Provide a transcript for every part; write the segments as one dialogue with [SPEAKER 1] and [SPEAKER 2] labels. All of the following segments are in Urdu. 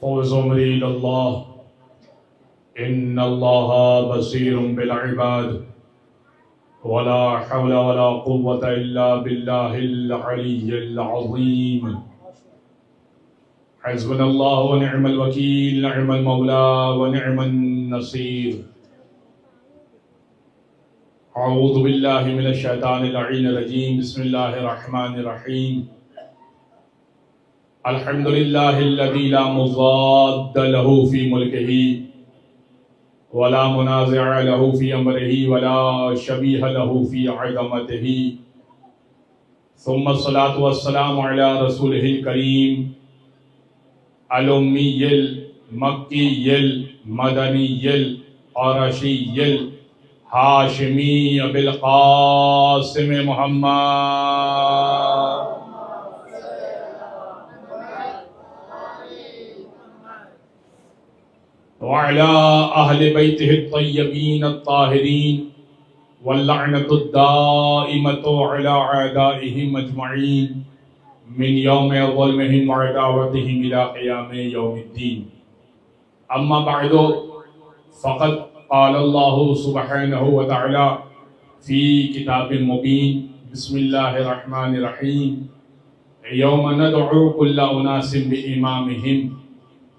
[SPEAKER 1] فوز امری اللہ ان اللہ بصیر بالعباد ولا حول ولا قوة الا باللہ العلی العظیم حسبنا اللہ ونعم الوکیل نعم المولا ونعم النصیر اعوذ باللہ من الشیطان اللعین الرجیم بسم اللہ الرحمن الرحیم الحمد للہ الذی لا مضاد له فی ملکہ ولا منازع له فی امرہ ولا شبیہ له فی عظمتہ ثم الصلاة والسلام علی رسولہ الکریم الامی المکی المدنی القرشی الہاشمی بالقاسم محمد وعلى أهل بيته الطيبين الطاهرين واللعنة الدائمة على أعدائهم أجمعين من يوم ظلمهم وعداوتهم إلى قيام يوم الدين أما بعد فقد قال الله سبحانه وتعالى في كتاب مبين بسم الله الرحمن الرحيم يوم ندعو كل أناس بإمامهم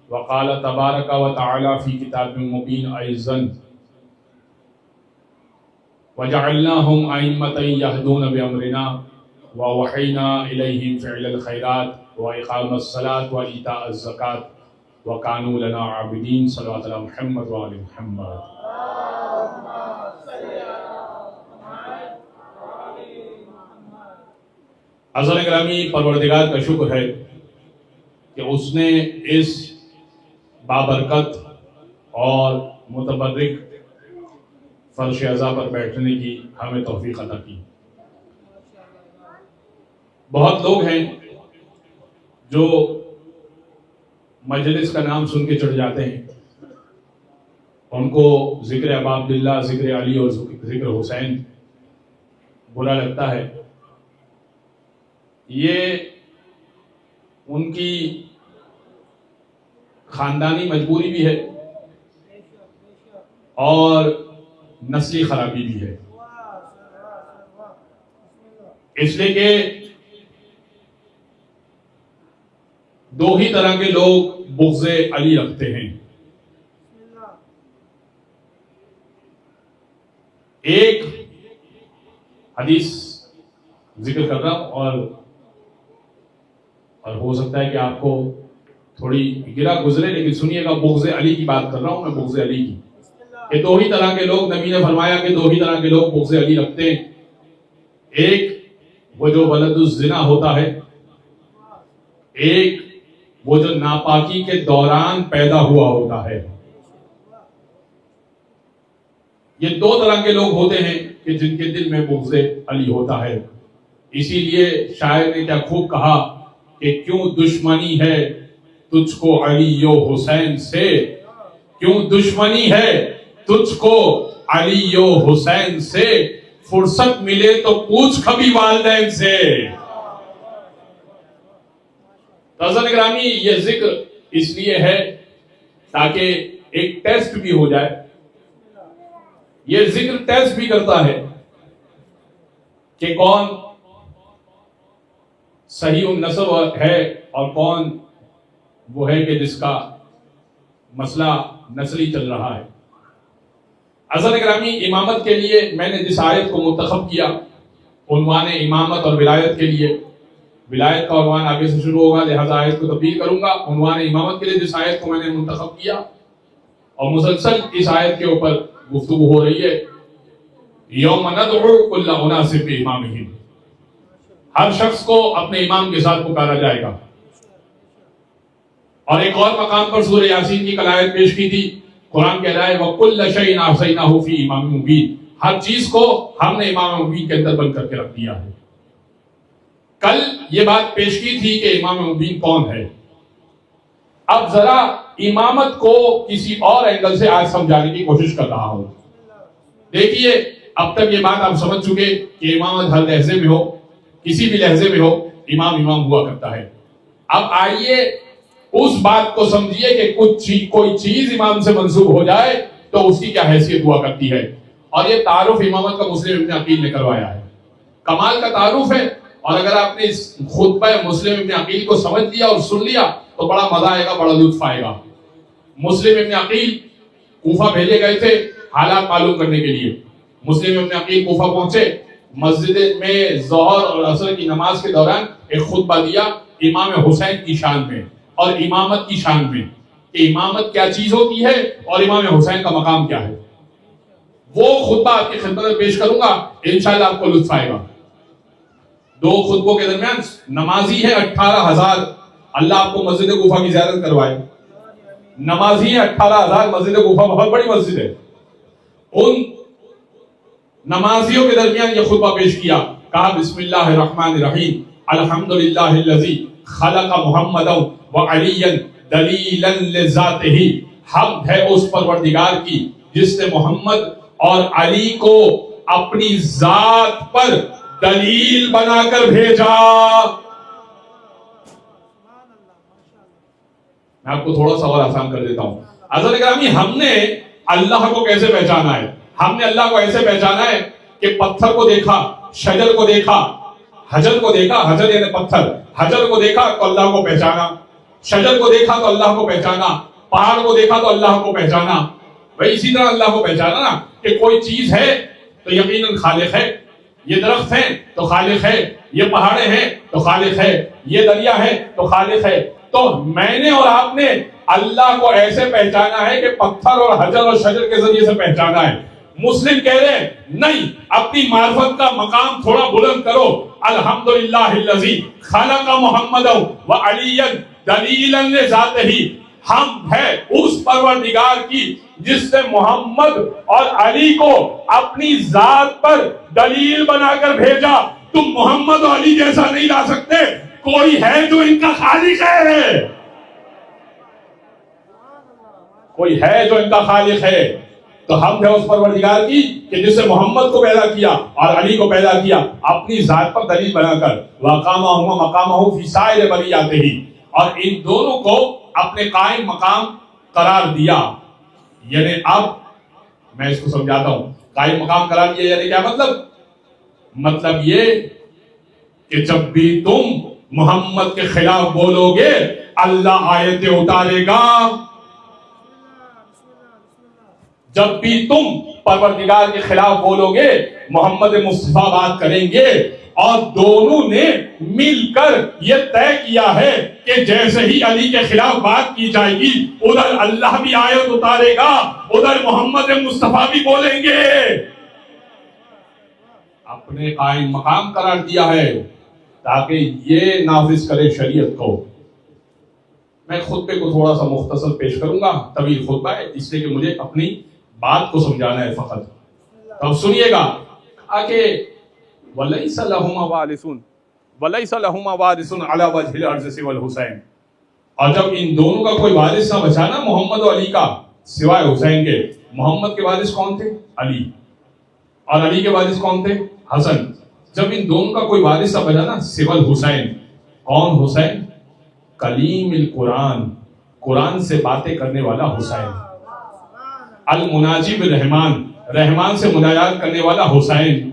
[SPEAKER 1] وقال تبارک و تعالی فی کتاب مبین ایضا وجعلناهم ائمة یہدون بامرنا ووحینا الیہم فعل الخیرات واقام الصلاة وایتاء الزکاة وکانوا لنا عابدین صلوات علی محمد وآل محمد. حضرت گرامی، پروردگار کا شکر ہے کہ اس نے اس بابرکت اور متبرک فرش عزا پر بیٹھنے کی ہمیں توفیق عطا کی. بہت لوگ ہیں جو مجلس کا نام سن کے چڑھ جاتے ہیں، ان کو ذکر ابا عبداللہ، ذکر علی اور ذکر حسین برا لگتا ہے. یہ ان کی خاندانی مجبوری بھی ہے اور نسلی خرابی بھی ہے، اس لیے کہ دو ہی طرح کے لوگ بغض علی رکھتے ہیں. ایک حدیث ذکر کر رہا ہوں اور ہو سکتا ہے کہ آپ کو تھوڑی گرا گزرے، لیکن سنیے گا. بغض علی کی بات کر رہا ہوں میں، بغض علی کی، کہ دو ہی طرح کے لوگ، نبی نے فرمایا کہ دو ہی طرح کے لوگ بغض علی رکھتے ہیں. ایک وہ جو ولد الزنا ہوتا ہے، ایک وہ جو ناپاکی کے دوران پیدا ہوا ہوتا ہے. یہ دو طرح کے لوگ ہوتے ہیں کہ جن کے دل میں بغض علی ہوتا ہے. اسی لیے شاعر نے کیا خوب کہا کہ کیوں دشمنی ہے تجھ کو علی و حسین سے، کیوں دشمنی ہے تجھ کو علی و حسین سے، فرصت ملے تو پوچھ کبھی والدین سے. حضرت گرامی، یہ ذکر اس لیے ہے تاکہ ایک ٹیسٹ بھی ہو جائے. یہ ذکر ٹیسٹ بھی کرتا ہے کہ کون صحیح النسب ہے اور کون وہ ہے کہ جس کا مسئلہ نسلی چل رہا ہے. حضرت گرامی، امامت کے لیے میں نے جس آیت کو منتخب کیا، عنوان امامت اور ولایت کے لیے، ولایت کا عنوان آگے سے شروع ہوگا لہذا آیت کو تبدیل کروں گا. عنوان امامت کے لیے جس آیت کو میں نے منتخب کیا اور مسلسل اس آیت کے اوپر گفتگو ہو رہی ہے، یوم ندعو کل اناس بامامہم، ہر شخص کو اپنے امام کے ساتھ پکارا جائے گا. اور ایک اور مقام پر سورہ یاسین کی قلائد پیش کی تھی. قرآن کہہ رہا ہے وَكُلَّ شَيْءٍ أَحْصَيْنَاهُ فِي إِمَامٍ مُبِينٍ، ہر چیز کو ہم نے امام مبین کے اندر بند کر کے رکھ دیا ہے. کل یہ بات پیش کی تھی کہ امام مبین کون ہے. اب ذرا امامت کو کسی اور اینگل سے آج سمجھانے کی کوشش کر رہا ہوں. دیکھیے، اب تک یہ بات آپ سمجھ چکے کہ امامت ہر لہجے میں ہو، کسی بھی لہجے میں ہو، امام امام ہوا کرتا ہے. اب آئیے اس بات کو سمجھیے کہ کوئی چیز امام سے منسوب ہو جائے تو اس کی کیا حیثیت ہوا کرتی ہے. اور یہ تعارف امامت کا مسلم ابن عقیل نے کروایا ہے. کمال کا تعارف ہے. اور اگر آپ نے اس خطبہ مسلم ابن عقیل کو سمجھ لیا اور سن لیا تو بڑا مزہ آئے گا, بڑا لطف آئے گا. مسلم ابن عقیل کوفہ بھیجے گئے تھے حالات معلوم کرنے کے لیے. مسلم ابن عقیل کوفہ پہنچے, مسجد میں ظہر اور عصر کی نماز کے دوران ایک خطبہ دیا امام حسین کی شان میں اور امامت کی شان میں, کہ امامت کیا چیز ہوتی ہے اور امام حسین کا مقام کیا ہے. وہ خطبہ آپ کی خدمت میں پیش کروں گا, انشاءاللہ آپ کو لطف آئے گا. 2 خطبوں کے درمیان نمازی ہے 18,000. اللہ آپ کو مسجد کوفہ کی زیارت کروائے. نمازی ہے 18,000. مسجد کوفہ بہت بڑی مسجد ہے. ان نمازیوں کے درمیان یہ خطبہ پیش کیا. کہا بسم اللہ الرحمن الرحیم الحمدللہ الذی خلق محمدا وعلیا دلیلا لذاتہ. حمد ہے اس پروردگار کی جس نے محمد اور علی کو اپنی ذات پر دلیل بنا کر بھیجا. میں آپ کو تھوڑا سا اور آسان کر دیتا ہوں. حضرت گرامی, ہم نے اللہ کو کیسے پہچانا ہے؟ ہم نے اللہ کو ایسے پہچانا ہے کہ پتھر کو دیکھا, شجر کو دیکھا, حجر کو دیکھا, حجر یعنی پتھر, حجر کو دیکھا تو اللہ کو پہچانا, شجر کو دیکھا تو اللہ کو پہچانا, پہاڑ کو دیکھا تو اللہ کو پہچانا. بھائی اسی طرح اللہ کو پہچانا نا کہ کوئی چیز ہے تو یقیناً خالق ہے. یہ درخت ہیں تو خالق ہے, یہ پہاڑیں ہیں تو خالق ہے, یہ دریا ہے تو خالق ہے. تو میں نے اور آپ نے اللہ کو ایسے پہچانا ہے کہ پتھر اور حجر اور شجر کے ذریعے سے پہچانا ہے. مسلم کہہ رہے ہیں نہیں, اپنی معرفت کا مقام تھوڑا بلند کرو. الحمدللہ الذی خلق محمدا وعلیا دلیلا لذاتہ. ہم ہے اس پروردگار کی جس نے محمد اور علی کو اپنی ذات پر دلیل بنا کر بھیجا. تم محمد اور علی جیسا نہیں لا سکتے, کوئی ہے جو ان کا خالق ہے, کوئی ہے جو ان کا خالق ہے. تو ہم ہے اس پروردگار کی کہ جس نے محمد کو پیدا کیا اور علی کو پیدا کیا اپنی ذات پر دلیل بنا کر. وَقَامَهُ مَقَامَهُ فِي سَائِرِ بَرِيَّاتِهِ. اور ان دونوں کو اپنے قائم مقام قرار دیا. یعنی اب میں اس کو سمجھاتا ہوں. قائم مقام قرار دیا یعنی کیا مطلب؟ مطلب یہ کہ جب بھی تم محمد کے خلاف بولو گے اللہ آیتیں اتارے گا. جب بھی تم پروردگار کے خلاف بولو گے محمد مصطفیٰ بات کریں گے. اور دونوں نے مل کر یہ طے کیا ہے کہ جیسے ہی علی کے خلاف بات کی جائے گی ادھر اللہ بھی آیت اتارے گا, ادھر محمد مصطفیٰ بھی بولیں گے. اپنے قائم مقام قرار دیا ہے تاکہ یہ نافذ کرے شریعت کو. میں خطبے کو تھوڑا سا مختصر پیش کروں گا, طویل خطبہ ہے اس لیے کہ مجھے اپنی بات کو سمجھانا ہے فقط. اب سنیے گا کہ وَلَيْسَ لَهُمَا وَارِثٌ وَلَيْسَ لَهُمَا وَارِثٌ عَلَى وَجْهِ الْأَرْضِ سِوَى الْحُسَيْنِ. اور جب ان دونوں کا کوئی وارث نہ بچا نا محمد و علی کا سوائے حسین کے. محمد کے وارث کون تھے؟ علی. اور علی کے وارث کون تھے؟ حسن. جب ان دونوں کا کوئی وارث نہ بچا نا سوى الحسین. کون حسین؟ کلیم القرآن, قرآن سے باتیں کرنے والا حسین. المناجی بالرحمان, رحمان سے مناجات کرنے والا حسین.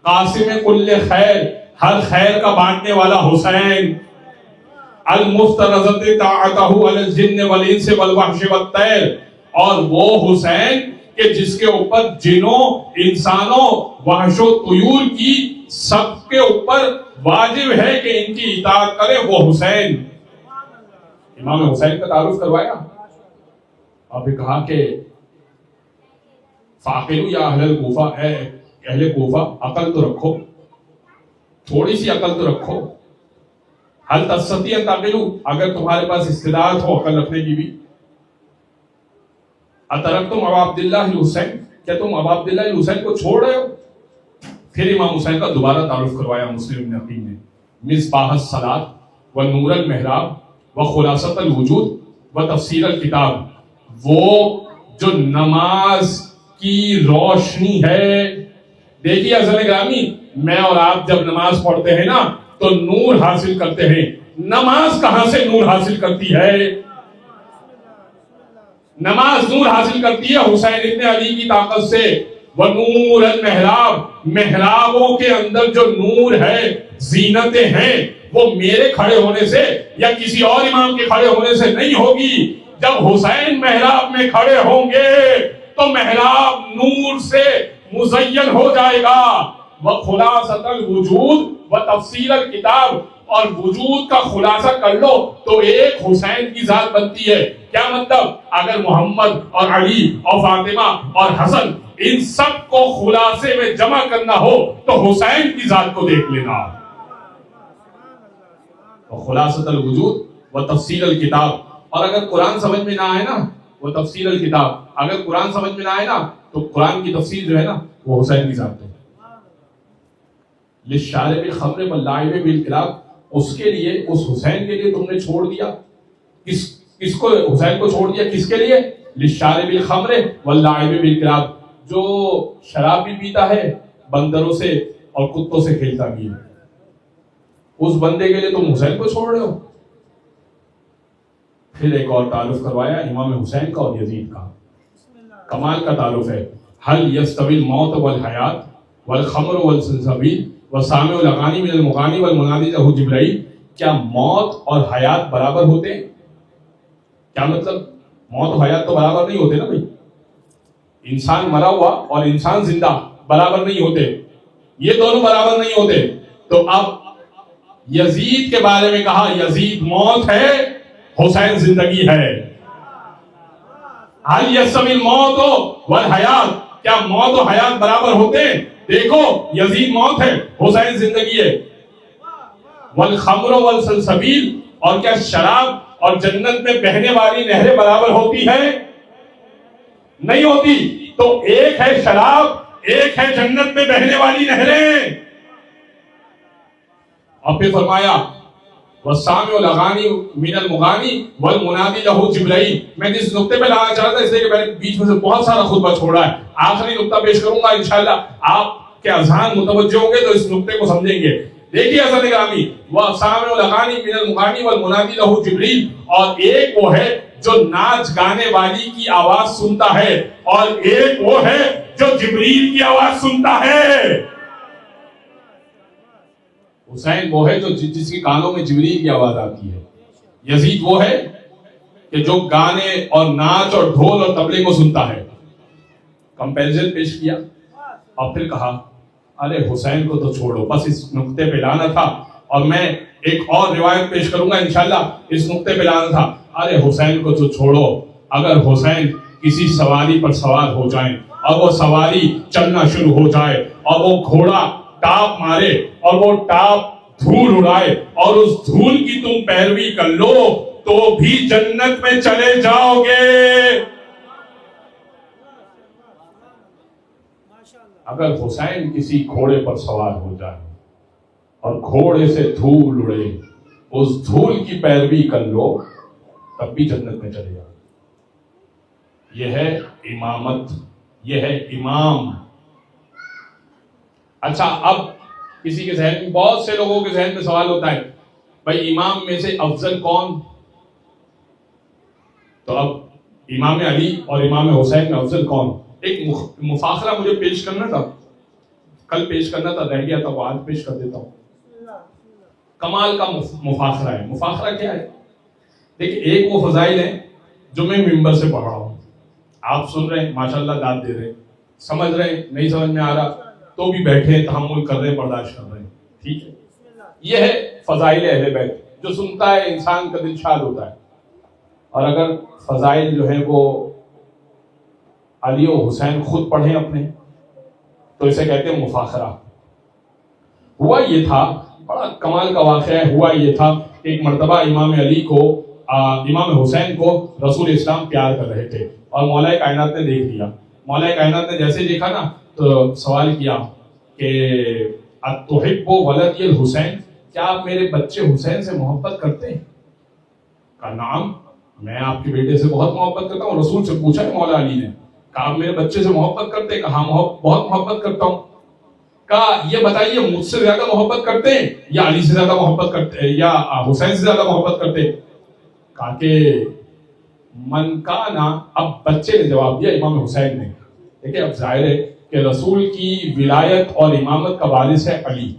[SPEAKER 1] قاسم کل خیر, ہر خیر کا بانٹنے والا حسین. المفترضۃ طاعتہ علی الجن والانس والوحش والطیر, اور وہ حسین کہ جس کے اوپر جنوں, انسانوں, وحش و طیور کی سب کے اوپر واجب ہے کہ ان کی اطاعت کرے, وہ حسین. امام حسین کا تعارف کروایا اور پھر کہا کہ فاقلو یا اہل الکوفہ, اے اہل کوفہ عقل تو رکھو, تھوڑی سی عقل تو رکھو. حل تستطیع ان تعقلوا, اگر تمہارے پاس استطاعت ہو عقل رکھنے کی بھی. اترکتم ابا عبداللہ الحسین, کیا تم ابا عبداللہ الحسین کو چھوڑ رہے ہو؟ پھر امام حسین کا دوبارہ تعارف کروایا مسلم ابن عقیل نے. مصباح الصلاۃ و نور المحراب و خلاصۃ الوجود و تفسیر الکتاب, وہ جو نماز کی روشنی ہے. دیکھیے عزیزان گرامی, میں اور آپ جب نماز پڑھتے ہیں نا تو نور حاصل کرتے ہیں. نماز کہاں سے نور حاصل کرتی ہے؟ نماز نور حاصل کرتی ہے حسین ابن علی کی طاقت سے. وَنُورَ الْمِحْرَابِ، محرابوں کے اندر جو نور ہے، زینتیں ہیں، وہ میرے کھڑے ہونے سے یا کسی اور امام کے کھڑے ہونے سے نہیں ہوگی. جب حسین محراب میں کھڑے ہوں گے تو محراب نور سے مزین ہو جائے گا. وَخُلَاصَةَ الْوُجُودِ وَتَفْصِيلَ الْكِتَابِ، اور وجود کا خلاصہ کر لو تو ایک حسین کی ذات بنتی ہے. کیا مطلب؟ اگر محمد اور علی اور فاطمہ اور حسن ان سب کو خلاصے میں جمع کرنا ہو تو حسین کی ذات کو دیکھ لینا. خلاصۃ الوجود و تفصیل الکتاب. اور اگر قرآن سمجھ میں نہ آئے نا، وہ تفصیل الکتاب، اگر قرآن سمجھ میں نہ آئے نا تو قرآن کی تفسیر جو ہے نا وہ حسین کی ذات ہے. للشارب الخمر واللعب بالکلاب، اس کے لیے، اس حسین کے لیے تم نے چھوڑ دیا. کس کو؟ حسین کو چھوڑ دیا کس کے لیے؟ للشارب الخمر واللعب بالکلاب، جو شراب بھی پیتا ہے، بندروں سے اور کتوں سے کھیلتا بھی ہے. اس بندے کے لیے تم حسین کو چھوڑ رہے ہو. پھر ایک اور تعارف کروایا امام حسین کا اور یزید کا. کمال کا تعارف ہے. هل يستوي الموت والحیات والخمر والسلسبیل وسامع الاغانی من المغانی والمنادی لہ جبرائیل. کیا موت اور حیات برابر ہوتے ہیں؟ کیا مطلب؟ موت و حیات تو برابر نہیں ہوتے نا بھائی. انسان مرا ہوا اور انسان زندہ برابر نہیں ہوتے، یہ دونوں برابر نہیں ہوتے. تو اب یزید کے بارے میں کہا یزید موت ہے، حسین زندگی ہے. حل یستوی الموت والحیات، کیا موت و حیات برابر ہوتے ہیں؟ دیکھو یزید موت ہے، حسین زندگی ہے. والخمر والسلسبیل، اور کیا شراب اور جنت میں بہنے والی نہریں برابر ہوتی ہیں؟ نہیں ہوتی. تو ایک ہے شراب، ایک ہے جنت میں بہنے والی نہریں. اور پھر فرمایا والسامع الاغانی من المغانی والمنادی لہ جبرائیل. میں جس نقطے پہ لانا چاہتا تھا، اس لیے کہ میں نے بیچ میں سے بہت سارا خطبہ چھوڑا ہے، آخری نقطہ پیش کروں گا انشاءاللہ. آپ کے اذہان متوجہ ہوں گے تو اس نقطے کو سمجھیں گے. دیکھیے حضرت گرامی، والسامع الاغانی من المغانی والمنادی لہ جبرائیل، اور ایک وہ ہے جو ناچ گانے والی کی آواز سنتا ہے، اور ایک وہ ہے جو جبریل کی آواز سنتا ہے. حسین وہ ہے جو جس کے کانوں میں جبریل کی آواز آتی ہے. یزید وہ ہے کہ جو گانے اور ناچ اور ڈھول اور طبلے کو سنتا ہے. کمپیریزن پیش کیا اور پھر کہا ارے حسین کو تو چھوڑو، بس اس نقطے پہ لانا تھا. اور میں ایک اور روایت پیش کروں گا انشاءاللہ، اس نقطے پہ لانا تھا. ارے حسین کو تو چھوڑو، اگر حسین کسی سواری پر سوار ہو جائیں اور وہ سواری چلنا شروع ہو جائے اور وہ گھوڑا ٹاپ مارے اور وہ ٹاپ دھول اڑائے اور اس دھول کی تم پیروی کر لو تو بھی جنت میں چلے جاؤ گے. اگر حسین کسی گھوڑے پر سوار ہو جائے اور گھوڑے سے دھول اڑے، اس دھول کی پیروی کر لو تب بھی جنت میں چلے جاؤ. یہ ہے امامت، یہ ہے امام. اچھا، اب کسی کے ذہن میں، بہت سے لوگوں کے ذہن میں سوال ہوتا ہے بھائی امام میں سے افضل کون؟ تو اب امام علی اور امام حسین میں افضل کون؟ ایک مفاخرہ مجھے پیش کرنا تھا، کل پیش کرنا تھا، رہ گیا تھا، وہ آج پیش کر دیتا ہوں. کمال کا مفاخرہ ہے. مفاخرہ کیا ہے؟ دیکھیں، ایک وہ فضائل ہیں جو میں ممبر سے پڑھ رہا ہوں، آپ سن رہے ہیں، ماشاءاللہ داد دے رہے ہیں، سمجھ رہے ہیں، نہیں سمجھ میں آ رہا تو بھی بیٹھے تحمل کر رہے ہیں، برداشت کر رہے ہیں. ٹھیک ہے، یہ ہے فضائل اہل بیت. جو سنتا ہے انسان کا دل شاد ہوتا ہے. اور اگر فضائل جو ہیں وہ علی و حسین خود پڑھیں اپنے تو اسے کہتے ہیں مفاخرہ. ہوا یہ تھا، بڑا کمال کا واقعہ ہے. ہوا یہ تھا کہ ایک مرتبہ امام علی کو، امام حسین کو رسول اسلام پیار کر رہے تھے اور مولا کائنات نے دیکھ لیا. مولا کائنات نے جیسے دیکھا نا تو سوال کیا کہ اتحب ولدی الحسین، کیا آپ میرے بچے حسین سے محبت کرتے ہیں؟ کہا نعم، میں آپ کے بیٹے سے بہت محبت کرتا ہوں. رسول سے پوچھا ہے مولا علی نے، کہا آپ میرے بچے سے محبت کرتے ہیں؟ کہا بہت محبت کرتا ہوں. کہا یہ بتائیے مجھ سے زیادہ محبت کرتے ہیں یا علی سے زیادہ محبت کرتے ہیں یا حسین سے زیادہ محبت کرتے ہیں؟ کہا کہ من کانا، اب بچے نے جواب دیا، امام حسین نے. دیکھیں اب ظاہر ہے کہ رسول کی ولایت اور امامت کا وارث ہے علی،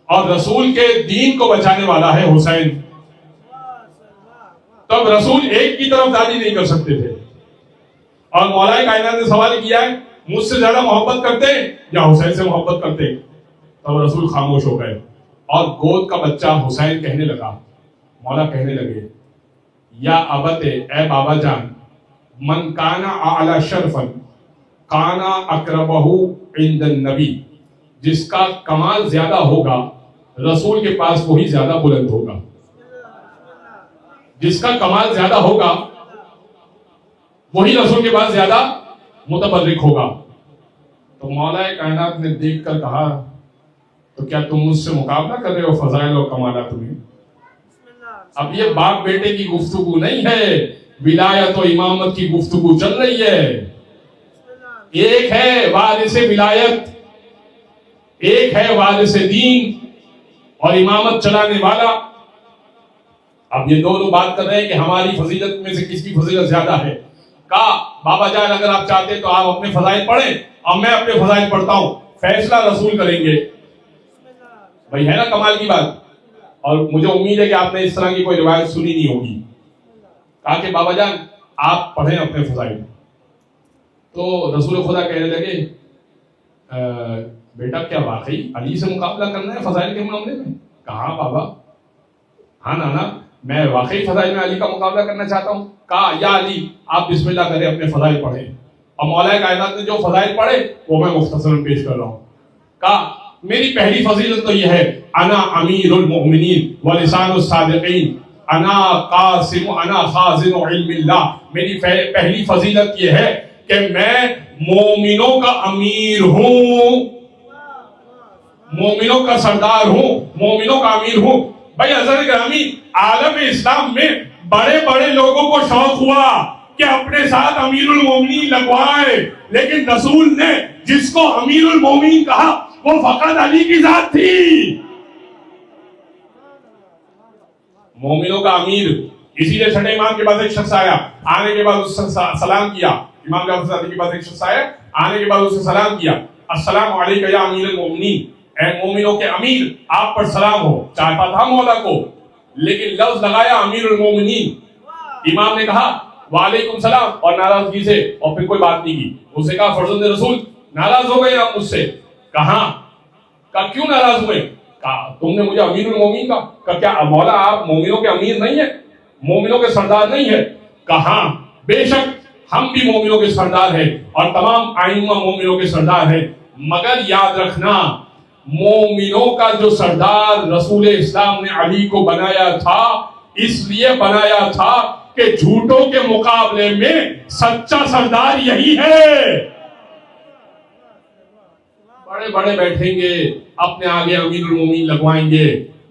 [SPEAKER 1] اور رسول کے دین کو بچانے والا ہے حسین. تب رسول ایک کی طرف دادی نہیں کر سکتے تھے. اور مولا کائنات نے سوال کیا ہے مجھ سے زیادہ محبت کرتے یا حسین سے محبت کرتے؟ تب رسول خاموش ہو گئے، اور گود کا بچہ حسین کہنے لگا، مولا کہنے لگے یا ابت، اے بابا جان، من کانا اعلی شرفا کانا اقربہ عند النبی، جس کا کمال زیادہ ہوگا رسول کے پاس وہی زیادہ بلند ہوگا. جس کا کمال زیادہ ہوگا وہی رسول کے پاس زیادہ متبرک ہوگا. تو مولا کائنات نے دیکھ کر کہا تو کیا تم مجھ سے مقابلہ کر رہے ہو فضائل اور کمالات میں؟ اب یہ باپ بیٹے کی گفتگو نہیں ہے، ولایت و امامت کی گفتگو چل رہی ہے. ایک ہے وارث ولایت، ایک ہے وارث دین اور امامت چلانے والا. اب یہ دونوں بات کر رہے ہیں کہ ہماری فضیلت میں سے کس کی فضیلت زیادہ ہے. کہا بابا جان اگر آپ چاہتے تو آپ اپنے فضائل پڑھیں اور میں اپنے فضائل پڑھتا ہوں، فیصلہ رسول کریں گے. بھائی ہے نا کمال کی بات. اور مجھے امید ہے کہ آپ نے اس طرح کی کوئی روایت سنی نہیں ہوگی. کہا کہ بابا جان آپ پڑھیں اپنے فضائل. تو رسول خدا کہنے لگے بیٹا کیا واقعی علی سے مقابلہ کرنا ہے فضائل کے معاملے میں؟ کہا بابا ہاں نانا میں واقعی فضائل میں علی کا مقابلہ کرنا چاہتا ہوں. کہا یا علی آپ بسم اللہ کریں اپنے فضائل پڑھیں. اور مولا کائنات نے جو فضائل پڑھے وہ میں مختصراً پیش کر رہا ہوں. کہا میری پہلی فضیلت تو یہ ہے انا امیر المؤمنین ولسان الصادقین انا قاسم انا خازن علم اللہ. میری پہلی فضیلت یہ ہے کہ میں مومنوں کا امیر ہوں، مومنوں کا سردار ہوں، مومنوں کا امیر ہوں. بھائی حضرت گرامی عالم اسلام میں بڑے بڑے لوگوں کو شوق ہوا کہ اپنے ساتھ امیر المومنین لگوائے، لیکن رسول نے جس کو امیر المومنین کہا وہ فقط علی کی ذات تھی. مومنوں کا امیر. اسی لیے چھٹے امام کے بعد ایک شخص آیا، آنے کے بعد اس سے سلام کیا. امام جعفر صادق کے بعد ایک شخص آیا، آنے کے بعد اس سے سلام کیا. السلام علیکم یا امیر المومنین، اے مومنوں کے امیر آپ پر سلام ہو. چاہتا تھا مولا کو لیکن لفظ لگایا امیر المومنین. امام نے کہا وعلیکم السلام اور ناراضگی سے، اور پھر کوئی بات نہیں کی. اس نے کہا فرزند رسول ناراض ہو گئے آپ مجھ سے؟ کہا کیوں ناراض ہوئے؟ کہا تم نے مجھے امیر المومنین کہا کیا مولا آپ مومنوں کے امیر نہیں ہیں، مومنوں کے سردار نہیں ہیں؟ کہا بے شک ہم بھی مومنوں کے سردار ہیں اور تمام ائمہ مومنوں کے سردار ہیں، مگر یاد رکھنا مومنوں کا جو سردار رسول اسلام نے علی کو بنایا تھا اس لیے بنایا تھا کہ جھوٹوں کے مقابلے میں سچا سردار یہی ہے. بڑے بڑے بیٹھیں گے اپنے آگے امیر المومنین لگوائیں گے،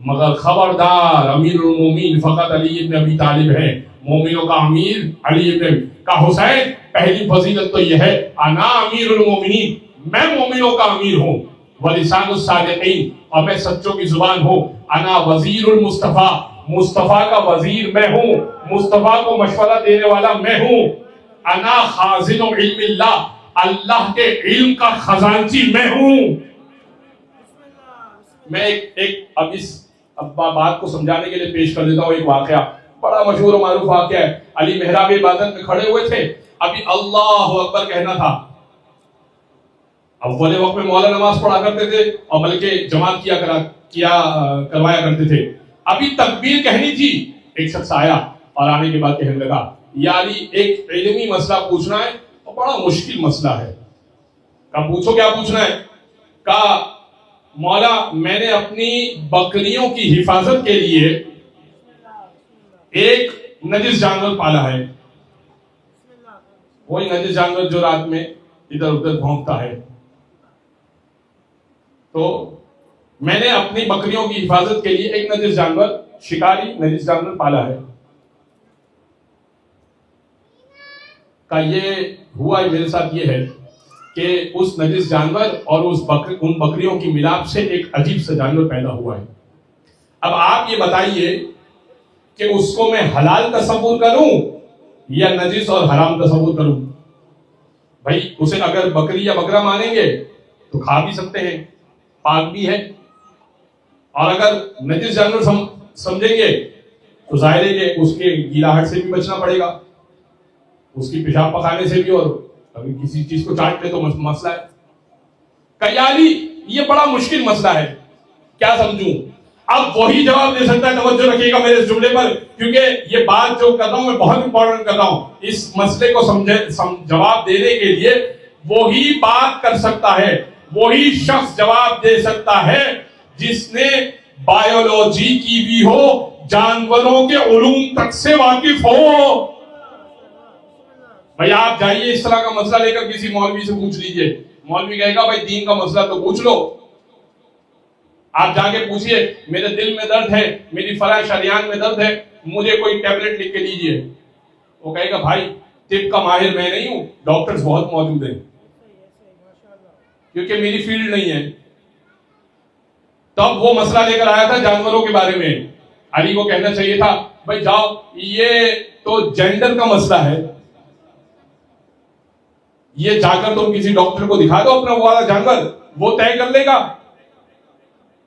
[SPEAKER 1] مگر خبردار امیر المومنین فقط علی ابن ابی طالب ہے. مومنوں کا امیر علی ابن کا حسین. پہلی فضیلت تو یہ ہے انا امیر المومنین، میں مومنوں کا امیر ہوں. ولسان الصادقین، اور میں سچوں کی زبان ہوں. انا وزیر المصطفیٰ، مصطفیٰ کا وزیر میں ہوں، مصطفیٰ کو مشورہ دینے والا میں ہوں. انا خازن علم اللہ، اللہ کے علم کا خزانچی میں ہوں. میں اب بات کو سمجھانے کے لیے پیش کر دیتا ہوں ایک واقعہ، بڑا مشہور و معروف واقعہ ہے. علی محراب عبادت میں کھڑے ہوئے تھے، ابھی اللہ اکبر کہنا تھا. اول وقت میں مولا نماز پڑھا کرتے تھے اور بلکہ جماعت کروایا کرتے تھے. ابھی تکبیر کہنی تھی، ایک شخص آیا اور آنے کے بعد کہنے لگا یا علی ایک علمی مسئلہ پوچھنا ہے اور بڑا مشکل مسئلہ ہے. کہا پوچھو کیا پوچھنا ہے؟ کہا مولا میں نے اپنی بکریوں کی حفاظت کے لیے ایک نجس جانور پالا ہے، وہی نجس جانور جو رات میں ادھر ادھر بھونکتا ہے. تو میں نے اپنی بکریوں کی حفاظت کے لیے ایک نجس جانور، شکاری نجس جانور پالا ہے. کہ یہ ہوا میرے ساتھ یہ ہے کہ اس نجس جانور اور ان بکریوں کی ملاپ سے ایک عجیب سا جانور پیدا ہوا ہے. اب آپ یہ بتائیے کہ اس کو میں حلال تصور کروں یا نجس اور حرام تصور کروں؟ بھائی اسے اگر بکری یا بکرا مانیں گے تو کھا بھی سکتے ہیں، پاک بھی ہے، اور اگر نجس جانور سمجھیں گے تو ظاہر ہے کہ اس کے گیلاہٹ سے بھی بچنا پڑے گا، اس کی پیشاب پکانے سے بھی، اور اگر کسی چیز کو چاٹ لے تو مسئلہ ہے. کیالی یہ بڑا مشکل مسئلہ ہے، کیا سمجھوں؟ اب وہی جواب دے سکتا ہے، توجہ رکھیے گا میرے اس جملے پر، کیونکہ یہ بات جو کر رہا ہوں میں بہت امپورٹنٹ کر رہا ہوں. اس مسئلے کو جواب دینے کے لیے وہی بات کر سکتا ہے، وہی شخص جواب دے سکتا ہے جس نے بایولوجی کی بھی ہو، جانوروں کے علوم تک سے واقف ہو. بھائی آپ جائیے اس طرح کا مسئلہ لے کر کسی مولوی سے پوچھ لیجئے، مولوی کہے گا بھائی دین کا مسئلہ تو پوچھ لو. آپ جا کے پوچھئے میرے دل میں درد ہے، میری فلاں شریان میں درد ہے، مجھے کوئی ٹیبلٹ لکھ کے دیجئے. وہ کہے گا بھائی طب کا ماہر میں نہیں ہوں، ڈاکٹرز بہت موجود ہیں، کیونکہ میری فیلڈ نہیں ہے. تب وہ مسئلہ لے کر آیا تھا جانوروں کے بارے میں. علی کو کہنا چاہیے تھا بھائی جاؤ یہ تو جینڈر کا مسئلہ ہے، یہ جا کر تم کسی ڈاکٹر کو دکھا دو اپنا وہ والا جانور، وہ طے کر لے گا.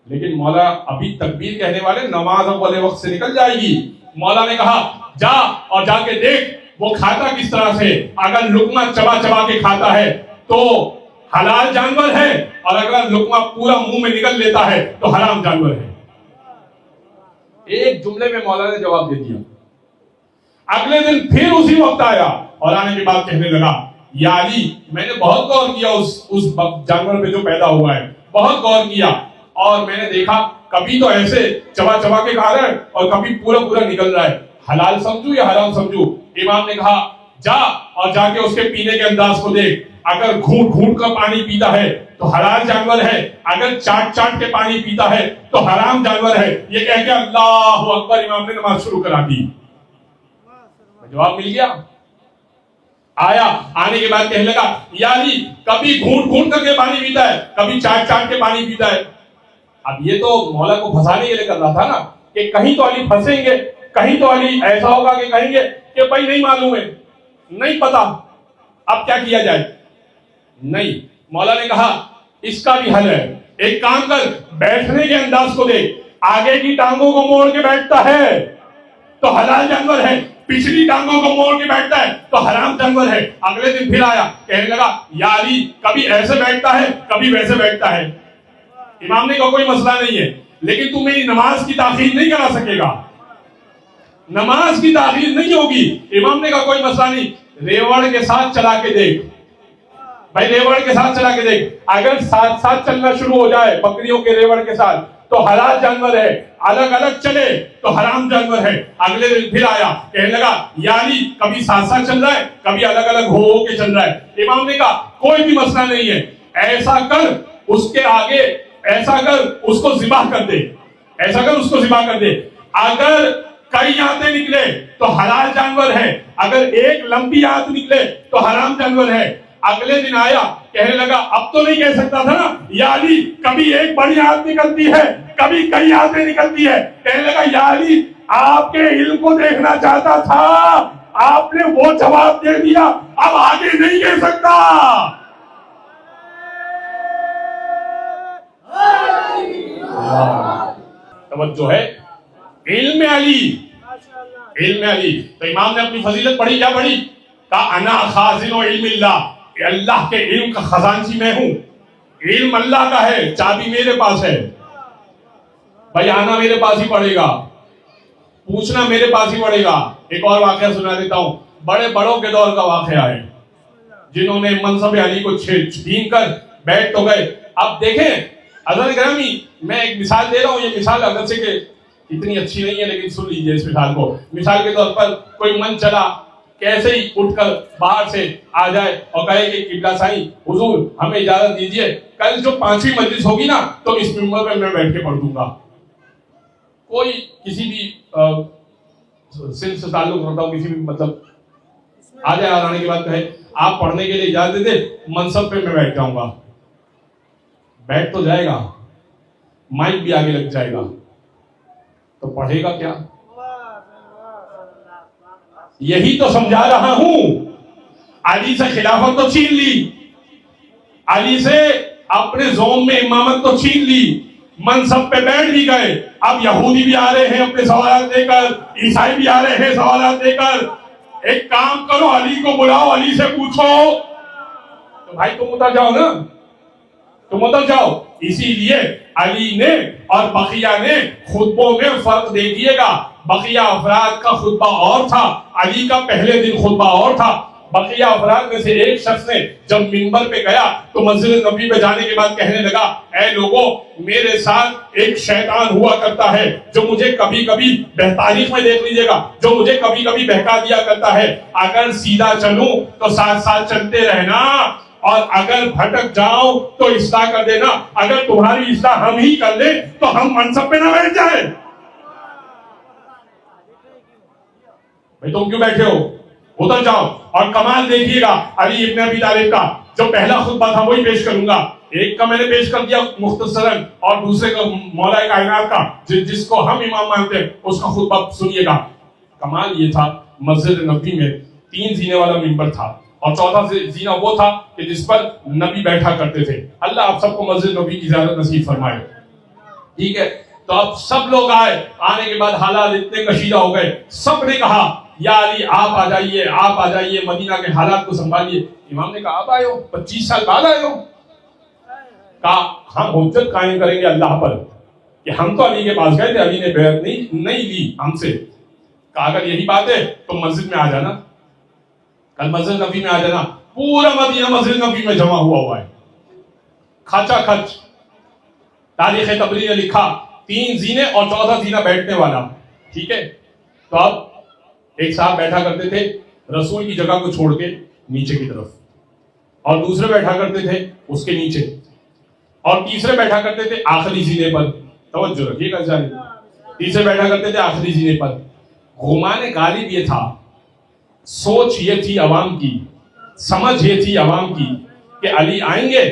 [SPEAKER 1] لیکن مولا ابھی تکبیر کہنے والے نماز اول وقت سے نکل جائے گی. مولا نے کہا جا اور جا کے دیکھ وہ کھاتا کس طرح سے. اگر لقمہ چبا چبا کے کھاتا ہے تو حلال جانور ہے، اور اگر لقمہ پورا منہ میں نکل لیتا ہے تو حرام جانور ہے. ایک جملے میں مولا نے جواب دے دیا. اگلے دن پھر اسی وقت آیا اور آنے کے بعد کہنے لگا یا علی میں نے بہت غور کیا اس جانور پہ جو پیدا ہوا ہے، بہت غور کیا، اور میں نے دیکھا کبھی تو ایسے چبا چبا کے کھا رہا ہے اور کبھی پورا پورا نکل رہا ہے، حلال سمجھو یا حرام سمجھو؟ امام نے کہا جا اور جا کے اس کے پینے کے انداز کو دیکھ، اگر گھونٹ گھونٹ کا پانی پیتا ہے تو حلال جانور ہے، اگر چاٹ چاٹ کے پانی پیتا ہے تو حرام جانور ہے. یہ کہہ کے اللہ اکبر امام نے نماز شروع کرا دی. جواب مل گیا. آیا آنے کے بعد کہنے لگا یا علی کبھی گھونٹ گھونٹ کر کے پانی پیتا ہے، کبھی چاٹ چاٹ کے پانی پیتا ہے. اب یہ تو مولا کو پھنسانے کے لیے کر رہا تھا نا، کہ کہیں تو علی پھنسیں گے، کہیں تو علی ایسا ہوگا کہ کہیں گے کہ بھائی نہیں معلوم ہے، نہیں پتا، اب کیا کیا جائے. نہیں، مولا نے کہا اس کا بھی حل ہے. ایک کام کر، بیٹھنے کے انداز کو دیکھ، آگے کی ٹانگوں کو موڑ کے بیٹھتا ہے تو حلال جانور ہے، پچھلی ٹانگوں کو موڑ کے بیٹھتا ہے تو حرام جانور ہے. اگلے دن پھر آیا کہنے لگا یا علی کبھی ایسے بیٹھتا ہے کبھی ویسے بیٹھتا ہے. امام نے کہا کوئی مسئلہ نہیں ہے، لیکن تم میری نماز کی تاخیر نہیں کرا سکے گا، نماز کی تاخیر نہیں ہوگی. امام نے کہا کوئی مسئلہ نہیں، ریوڑ کے ساتھ چلا کے دیکھ. بھائی ریوڑ کے ساتھ چلا کے دیکھ، اگر ساتھ ساتھ چلنا شروع ہو جائے بکریوں کے ریوڑ کے ساتھ تو حلال جانور ہے، الگ الگ چلے تو حرام جانور ہے. اگلے دن پھر آیا کہنے لگا یا علی کبھی ساتھ ساتھ چل رہا ہے کبھی الگ الگ ہو کے چل رہا ہے. امام نے کہا کوئی بھی مسئلہ نہیں ہے، ایسا کر اس کے آگے، ایسا کر اس کو ذبح کر دے، ایسا کر اس کو ذبح کر دے. اگر کئی آنتیں نکلے تو حلال جانور ہے، اگر ایک لمبی آنت نکلے تو حرام جانور ہے. اگلے دن آیا کہنے لگا اب تو نہیں کہہ سکتا تھا نا یا علی کبھی ایک بڑی آنت نکلتی ہے کبھی کئی آنتیں نکلتی ہے. کہنے لگا یا علی آپ کے علم کو دیکھنا چاہتا تھا، آپ نے وہ جواب دے دیا، اب آگے نہیں کہہ سکتا. توجہ ہے، علم علی، علم علی. تو امام نے اپنی فضیلت پڑھی، کیا پڑھی؟ کہا انا خازن علم اللہ، کہ اللہ کے علم کا خزانچی میں ہوں، علم اللہ کا ہے، چابی میرے پاس ہے. بھائی آنا میرے پاس ہی پڑے گا، پوچھنا میرے پاس ہی پڑے گا. ایک اور واقعہ سنا دیتا ہوں، بڑے بڑوں کے دور کا واقعہ ہے جنہوں نے منصب علی کو چھین کر بیٹھ تو گئے. اب دیکھیں حضرت گرامی، میں ایک مثال دے رہا ہوں، یہ مثال اگر سے کہ اتنی اچھی نہیں ہے لیکن سن لیجئے اس مثال کو. مثال کے طور پر کوئی من چلا کیسے ہی اٹھ کر باہر سے آ جائے اور کہے کہ قبلہ سائیں حضور ہمیں اجازت دیجئے، کل جو 5ویں مجلس ہوگی نا تو اس منبر پہ میں بیٹھ کے پڑھ دوں گا. کوئی کسی بھی سلسلے سے تعلق رکھتا ہوں، کسی بھی مطلب آ جائے اور آنے کے بعد کہے آپ پڑھنے کے لیے اجازت دے منصب پہ میں بیٹھ جاؤں گا. بیٹھ تو جائے گا, مائک بھی آگے لگ جائے گا, تو پڑھے گا کیا؟ یہی تو سمجھا رہا ہوں. علی سے خلافت تو چھین لی, علی سے اپنے زوم میں امامت تو چھین لی, منصب پہ بیٹھ بھی گئے. اب یہودی بھی آ رہے ہیں اپنے سوالات لے کر, عیسائی بھی آ رہے ہیں سوالات لے کر. ایک کام کرو, علی کو بلاؤ, علی سے پوچھو. تو بھائی تم ادھر جاؤ نا, تم ادھر جاؤ. اسی لیے علی نے اور بقیہ نے خطبوں میں فرق دیکھیے گا. بقیہ افراد کا خطبہ اور تھا, علی کا پہلے دن خطبہ اور تھا. بقیہ افراد میں سے ایک شخص نے جب منبر پہ گیا تو مسجد نبوی پہ جانے کے بعد کہنے لگا, اے لوگوں, میرے ساتھ ایک شیطان ہوا کرتا ہے جو مجھے کبھی کبھی تاریخ میں دیکھ لیجئے گا, جو مجھے کبھی کبھی بہکا دیا کرتا ہے. اگر سیدھا چلوں تو ساتھ ساتھ چلتے رہنا, اور اگر بھٹک جاؤ تو اصلاح کر دینا. اگر تمہاری اصلاح ہم ہی کر لیں تو ہم منصب پہ نہ بیٹھ جائیں. بھائی تم کیوں بیٹھے ہو, ادھر جاؤ. اور کمال دیکھیے گا علی ابن ابی طالب کا, جو پہلا خطبہ تھا وہی پیش کروں گا. ایک کا میں نے پیش کر دیا مختصراً, اور دوسرے کا مولا کائنات کا جس کو ہم امام مانتے ہیں اس کا خطبہ سنیے گا. کمال یہ تھا, مسجد نبوی میں 3 زینے والا منبر تھا, اور چوتھا زینہ وہ تھا کہ جس پر نبی بیٹھا کرتے تھے. اللہ آپ سب کو مسجد نبوی کی زیارت نصیب فرمائے. ٹھیک ہے, تو اب سب لوگ آئے. آنے کے بعد حالات اتنے کشیدہ ہو گئے, سب نے کہا یا علی آپ آ جائیے, آپ آ جائیے, مدینہ کے حالات کو سنبھالیے. امام نے کہا آپ آئے ہو, 25 سال بعد آئے ہو. کہا ہم حجت قائم کریں گے اللہ پر کہ ہم تو علی کے پاس گئے تھے, علی نے بیعت نہیں لی ہم سے. کہا اگر یہی بات ہے تو مسجد میں آ جانا, کل مسجد نبوی میں آ جانا. پورا مدینہ مسجد نبوی میں جمع ہوا ہے, کھچا کھچ. تاریخ تبری نے لکھا 3 زینے اور چوتھا زینہ بیٹھنے والا. ٹھیک ہے, تو اب ایک صاحب بیٹھا کرتے تھے رسول کی جگہ کو چھوڑ کے نیچے کی طرف, اور دوسرے بیٹھا کرتے تھے اس کے نیچے, اور تیسرے بیٹھا کرتے تھے آخری زینے پر. توجہ رکھیے گا جان, تیسرے بیٹھا کرتے تھے آخری زینے پر. گمان غالب یہ تھا, سوچ یہ تھی عوام کی, سمجھ یہ تھی عوام کی کہ علی آئیں گے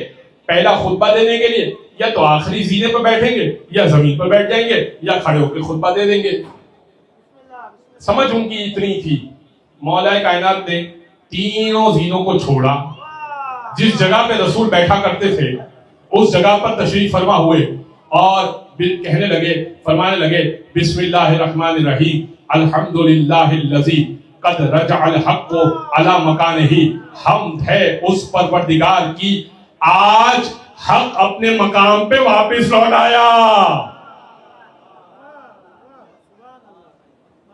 [SPEAKER 1] پہلا خطبہ دینے کے لیے, یا تو آخری زینے پر بیٹھیں گے, یا زمین پر بیٹھ جائیں گے, یا کھڑے ہو کے خطبہ دے دیں گے. سمجھ ان کی اتنی تھی. مولا کائنات نے تینوں زینوں کو چھوڑا, جس جگہ پہ رسول بیٹھا کرتے تھے اس جگہ پر تشریف فرما ہوئے, اور کہنے لگے, فرمانے لگے بسم اللہ الرحمن الرحیم, الحمدللہ الذی قد رجع الحق علی مکانہ. حمد ہے اس پروردگار کی, آج حق اپنے مقام پہ واپس لوٹ آیا.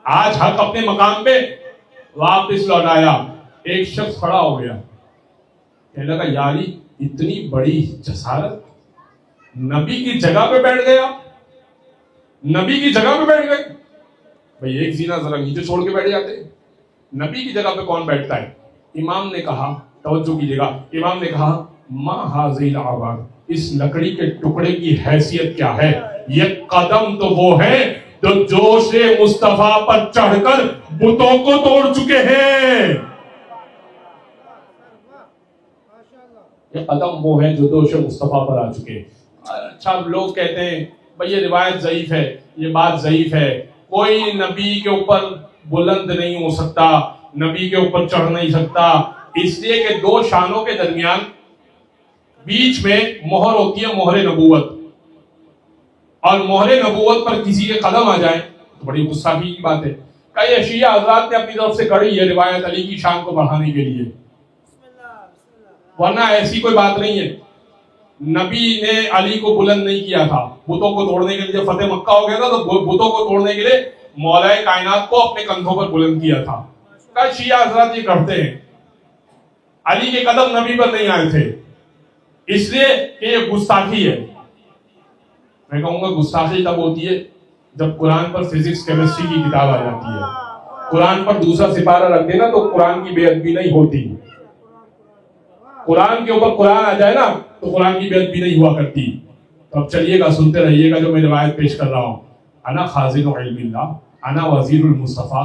[SPEAKER 1] آج حق اپنے مقام پہ واپس لوٹ آیا. ایک شخص کھڑا ہو گیا, کہنے لگا یاری اتنی بڑی جسارت, نبی کی جگہ پہ بیٹھ گیا, نبی کی جگہ پہ بیٹھ گئے. بھئی ایک زینہ ذرا نیچے چھوڑ کے بیٹھ جاتے, نبی کی جگہ پہ کون بیٹھتا ہے؟ امام نے کہا, توجہ کیجیے گا, امام نے کہا ما ھذی العباد, اس لکڑی کے ٹکڑے کی حیثیت کیا ہے؟ یہ قدم تو وہ ہے جو جوش مصطفیٰ پر چڑھ کر بتوں کو توڑ چکے ہیں. یہ قدم وہ ہے جو جوش مصطفیٰ پر آ چکے. اچھا لوگ کہتے ہیں بھئی یہ روایت ضعیف ہے, یہ بات ضعیف ہے, کوئی نبی کے اوپر بلند نہیں ہو سکتا, نبی کے اوپر چڑھ نہیں سکتا, اس لیے کہ 2 شانوں کے درمیان بیچ میں مہر ہوتی ہے, مہر نبوت, اور مہر نبوت پر کسی کے قدم آ جائیں تو بڑی گستاخی کی بات ہے. کئی شیعہ حضرات نے اپنی طرف سے گڑھی ہے روایت علی کی شان کو بڑھانے کے لیے, ورنہ ایسی کوئی بات نہیں ہے. نبی نے علی کو بلند نہیں کیا تھا, بتوں کو توڑنے کے لیے جب فتح مکہ ہو گیا تھا تو بتوں کو توڑنے کے لیے مولا کائنات کو اپنے کندھوں پر بلند کیا تھا. کئی شیعہ حضرات یہ کرتے ہیں, علی کے قدم نبی پر نہیں آئے تھے, اس لیے کہ یہ گستاخی ہے. میں کہوں گا گستاخی تب ہوتی ہے جب قرآن پر فزکس کیمسٹری کی کتاب آ جاتی ہے. قرآن پر دوسرا سپارہ رکھ دینا تو قرآن کی بے ادبی نہیں ہوتی. قرآن کے اوپر قرآن آ جائے نا تو قرآن کی بے ادبی نہیں ہوا کرتی. تو اب چلیے گا, سنتے رہیے گا جو میں روایت پیش کر رہا ہوں. انا خازن علم اللہ, انا وزیر المصطفیٰ,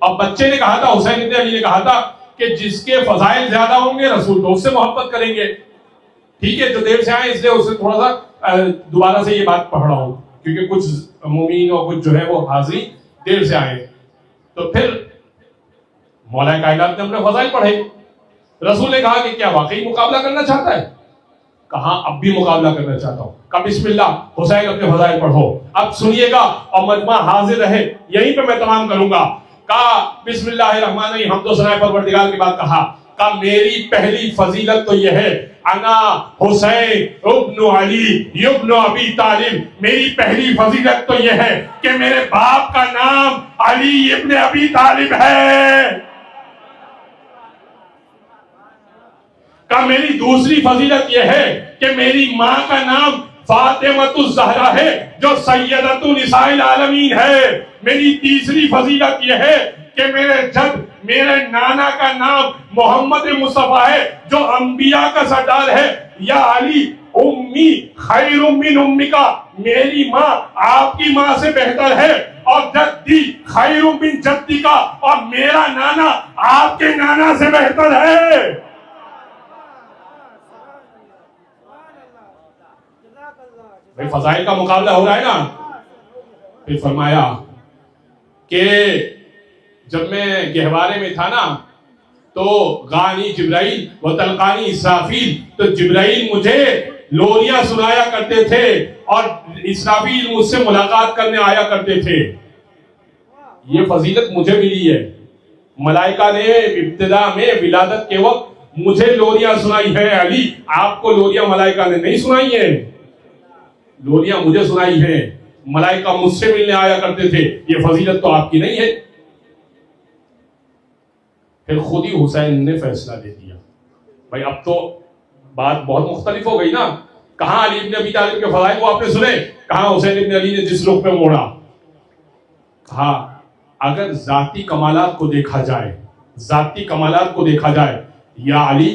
[SPEAKER 1] اب بچے نے کہا تھا، حسین ابن علی نے کہا تھا کہ جس کے فضائل زیادہ ہوں گے رسول تو اس سے محبت کریں گے. ٹھیک ہے، جو دیر سے آئے اس لیے اسے تھوڑا سا دوبارہ سے یہ بات پڑھ رہا ہوں کیونکہ کچھ مومین اور کچھ جو ہے وہ حاضری دیر سے آئے. تو پھر مولا کائنات نے اپنے فضائل پڑھے. رسول نے کہا کہ کیا واقعی مقابلہ کرنا چاہتا ہے؟ کہا اب بھی مقابلہ کرنا چاہتا ہوں. کہا بسم اللہ حسین اپنے فضائل پڑھو. اب سنیے گا اور مجمع حاضر رہے، یہیں پہ میں تمام کروں گا. کہا بسم اللہ الرحمن الرحیم، حمد و ثنا پروردگار کی بات کہا. کہا میری پہلی فضیلت تو یہ ہے انا حسین ابن علی ابن ابی طالب. میری پہلی فضیلت تو یہ ہے کہ میرے باپ کا نام علی ابن ابی طالب ہے. کہ میری دوسری فضیلت یہ ہے کہ میری ماں کا نام فاطمۃ الزہرا ہے جو سیدۃ نساء العالمین ہے. میری تیسری فضیلت یہ ہے کہ میرے جد میرے نانا کا نام محمد مصطفیٰ ہے جو انبیاء کا سردار ہے. یا علی امی خیر من امکا، میری ماں آپ کی ماں سے بہتر ہے. اور جدی خیر من جدی کا، اور میرا نانا آپ کے نانا سے بہتر ہے. فضائل کا مقابلہ ہو رہا ہے نا. پھر فرمایا کہ جب میں گہوارے میں تھا نا تو غانی جبرائیل و تلقانی اسرافیل، تو جبرائیل مجھے لوریاں سنایا کرتے تھے اور اسرافیل مجھ سے ملاقات کرنے آیا کرتے تھے. یہ فضیلت مجھے ملی ہے. ملائکہ نے ابتدا میں ولادت کے وقت مجھے لوریاں سنائی ہے. علی آپ کو لوریاں ملائکہ نے نہیں سنائی ہیں، لوریاں مجھے سنائی ہیں. ملائکہ مجھ سے ملنے آیا کرتے تھے. یہ فضیلت تو آپ کی نہیں ہے. پھر خود ہی حسین نے فیصلہ دے دیا. بھائی اب تو بات بہت مختلف ہو گئی نا. کہاں علی ابن ابی طالب کے فضائل وہ آپ نے سنے، کہاں حسین ابن علی نے جس رخ پہ موڑا. کہا اگر ذاتی کمالات کو دیکھا جائے، ذاتی کمالات کو دیکھا جائے، یا علی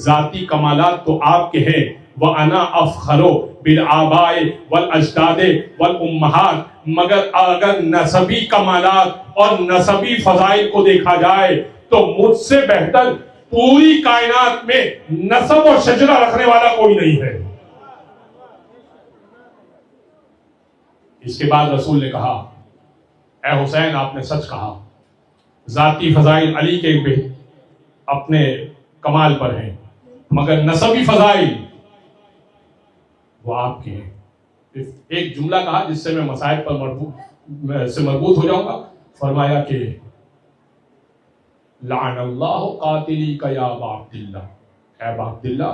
[SPEAKER 1] ذاتی کمالات تو آپ کے ہیں، وَأَنَا أَفْخَرُ بِالْآبَاءِ وَالْأَجْدَادِ وَالْأُمَّهَاتِ، مگر اگر نسبی کمالات اور نسبی فضائل کو دیکھا جائے تو مجھ سے بہتر پوری کائنات میں نسب اور شجرہ رکھنے والا کوئی نہیں ہے. اس کے بعد رسول نے کہا اے حسین آپ نے سچ کہا، ذاتی فضائل علی کے اپنے کمال پر ہیں مگر نسبی فضائل وہ آپ کے ہیں. ایک جملہ کہا جس سے میں مسائل پر مربوط ہو جاؤں گا. فرمایا کہ لعن اللہ قاتلی کا یا ابا عبداللہ، اے ابا عبداللہ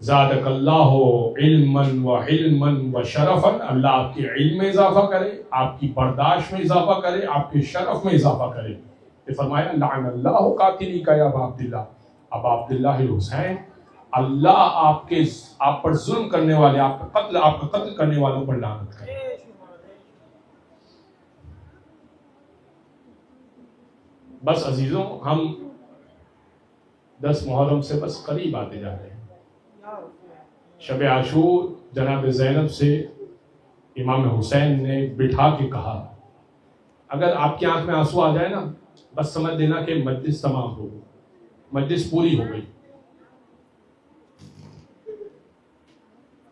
[SPEAKER 1] زادک اللہ علما و حلما و شرفا، اللہ آپ کے علم میں اضافہ کرے، آپ کی برداشت میں اضافہ کرے، آپ کے شرف میں اضافہ کرے. یہ فرمایا لعن اللہ قاتلی کا یا ابا عبداللہ، ابا عبداللہ الحسین، اللہ آپ پر ظلم کرنے والے، آپ کا قتل کرنے والوں پر لعنت کرے. بس عزیزوں، ہم 10 محرم سے بس قریب آتے جا رہے ہیں. شب عاشور جناب زینب سے امام حسین نے بٹھا کے کہا، اگر آپ کی آنکھ میں آنسو آ جائے نا بس سمجھ دینا کہ مجلس تمام ہو گئی، مجلس پوری ہو گئی.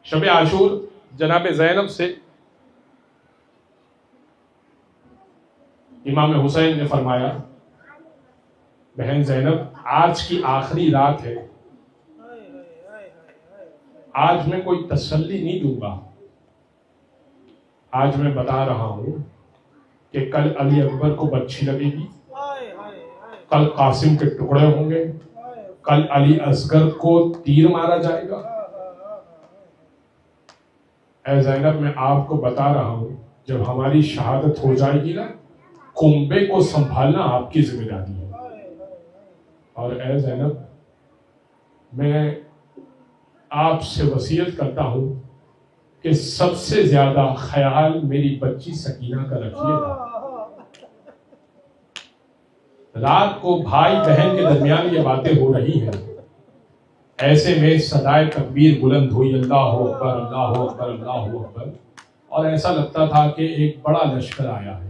[SPEAKER 1] شب عاشور جناب زینب سے امام حسین نے فرمایا بہن زینب آج کی آخری رات ہے، آج میں کوئی تسلی نہیں دوں گا. آج میں بتا رہا ہوں کہ کل علی اکبر کو بچھی لگے گی، کل قاسم کے ٹکڑے ہوں گے، کل علی اصغر کو تیر مارا جائے گا. اے زینب میں آپ کو بتا رہا ہوں جب ہماری شہادت ہو جائے گی نا کنبے کو سنبھالنا آپ کی ذمہ داری ہے. اور اے زینب میں آپ سے وصیت کرتا ہوں کہ سب سے زیادہ خیال میری بچی سکینہ کا رکھیے گا. رات کو بھائی بہن کے درمیان یہ باتیں ہو رہی ہیں، ایسے میں صدائے تکبیر بلند ہوئی، اللہ اکبر اللہ اکبر اللہ اکبر، اور ایسا لگتا تھا کہ ایک بڑا لشکر آیا ہے.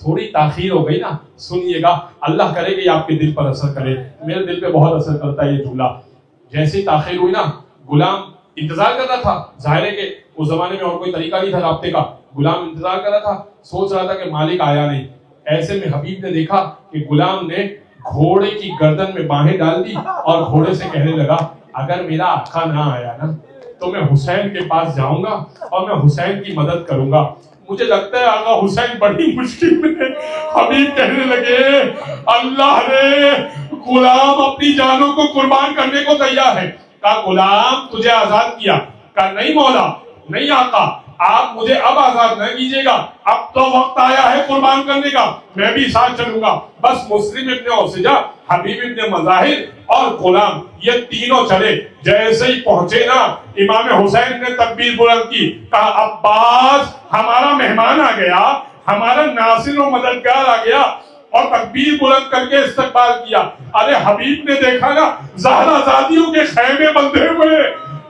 [SPEAKER 1] تھوڑی تاخیر ہو گئی نا, سنیے گا, اللہ کرے کہ آپ کے دل پر اثر کرے. میرے دل پہ بہت اثر کرتا ہے یہ جملہ. جیسی تاخیر ہوئی نا, غلام انتظار کر رہا تھا, ظاہر ہے کہ اس زمانے میں اور کوئی طریقہ نہیں تھا رابطے کا, غلام انتظار کر رہا تھا, سوچ رہا تھا کہ مالک آیا نہیں. ایسے میں حبیب نے دیکھا کہ غلام نے گھوڑے کی گردن میں باہیں ڈال دی اور گھوڑے سے کہنے لگا, اگر میرا آقا نہ آیا نا تو میں حسین کے پاس جاؤں گا اور میں حسین کی مدد کروں گا. مجھے لگتا ہے آقا حسین بڑی مشکل میں ہے. حبیب کہنے لگے, اللہ نے غلام اپنی جانوں کو قربان کرنے کو تیار ہے. کہا غلام تجھے آزاد کیا. کہا نہیں مولا, نہیں آقا, آپ مجھے اب آزاد نہ کیجیے گا, اب تو وقت آیا ہے قربان کرنے کا, میں بھی ساتھ چلوں گا. بس مسلم ابن اوسجہ, حبیب ابن مظاہر اور غلام یہ تینوں چلے. جیسے ہی پہنچے نا, امام حسین نے تکبیر بلند کی, کہا عباس ہمارا مہمان آ گیا, ہمارا ناصر و مددگار آ گیا, اور تکبیر بلند کر کے استقبال کیا. ارے حبیب نے دیکھا نا زہرا زادیوں کے خیمے بندھے ہوئے,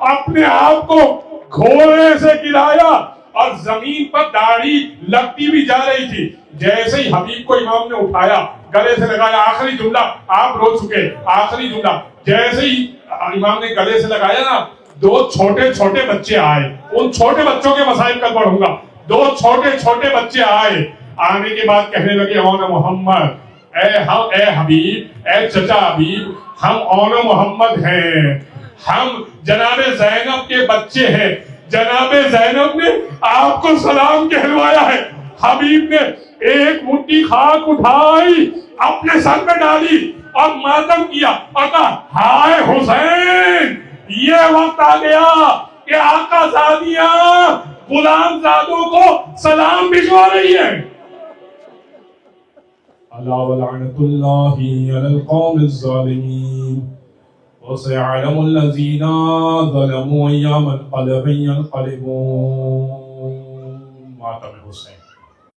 [SPEAKER 1] اپنے آپ کو گھوڑے سے گرایا اور زمین پر داڑھی لگتی بھی جا رہی تھی. جیسے ہی حبیب کو امام نے اٹھایا, گلے سے لگایا, آخری جملہ, آپ رو چکے, آخری جملہ, جیسے ہی امام نے گلے سے لگایا نا, دو چھوٹے چھوٹے بچے آئے. ان چھوٹے بچوں کے مسائل کل پڑھوں گا. دو چھوٹے چھوٹے بچے آئے, آنے کے بعد کہنے لگے, اون محمد, اے حبیب, اے چچا حبیب, ہم اون محمد ہیں, ہم جناب زینب کے بچے ہیں. جناب زینب نے آپ کو سلام کہلوایا ہے. حبیب نے ایک مٹھی خاک اٹھائی, اپنے سر پہ ڈالی اور ماتم کیا اور کہا, ہائے حسین, یہ وقت آ گیا کہ آقا زادیاں غلام زادوں کو سلام بھجوا رہی ہے. الا ولعنت اللہ علی القوم الظالمین وسيعلم الذين ظلموا أيام القلب ينقلبون.